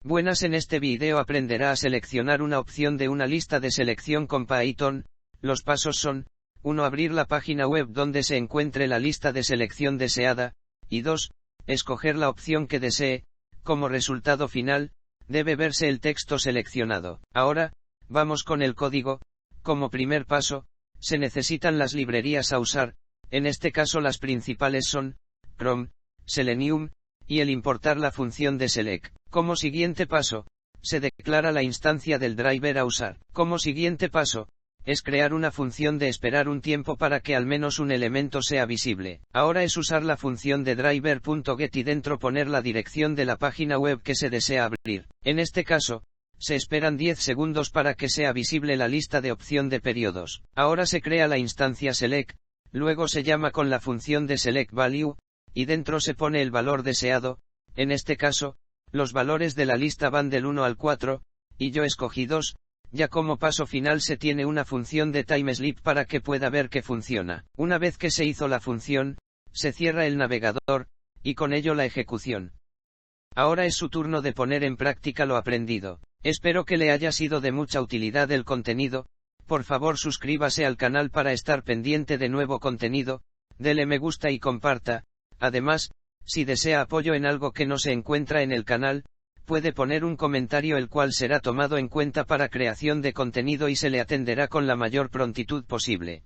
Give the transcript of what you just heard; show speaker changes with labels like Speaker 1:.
Speaker 1: Buenas, en este vídeo aprenderá a seleccionar una opción de una lista de selección con Python. Los pasos son: 1. Abrir la página web donde se encuentre la lista de selección deseada, y 2. Escoger la opción que desee. Como resultado final, debe verse el texto seleccionado. Ahora, vamos con el código. Como primer paso, se necesitan las librerías a usar. En este caso las principales son Chrome, Selenium, y el importar la función de select. Como siguiente paso, se declara la instancia del driver a usar. Como siguiente paso, es crear una función de esperar un tiempo para que al menos un elemento sea visible. Ahora es usar la función de driver.get y dentro poner la dirección de la página web que se desea abrir. En este caso, se esperan 10 segundos para que sea visible la lista de opción de periodos. Ahora se crea la instancia select, luego se llama con la función de select value, y dentro se pone el valor deseado. En este caso, los valores de la lista van del 1 al 4, y yo escogí 2, ya como paso final se tiene una función de timesleep para que pueda ver que funciona. Una vez que se hizo la función, se cierra el navegador, y con ello la ejecución. Ahora es su turno de poner en práctica lo aprendido. Espero que le haya sido de mucha utilidad el contenido. Por favor suscríbase al canal para estar pendiente de nuevo contenido, dele me gusta y comparta. Además, si desea apoyo en algo que no se encuentra en el canal, puede poner un comentario el cual será tomado en cuenta para creación de contenido y se le atenderá con la mayor prontitud posible.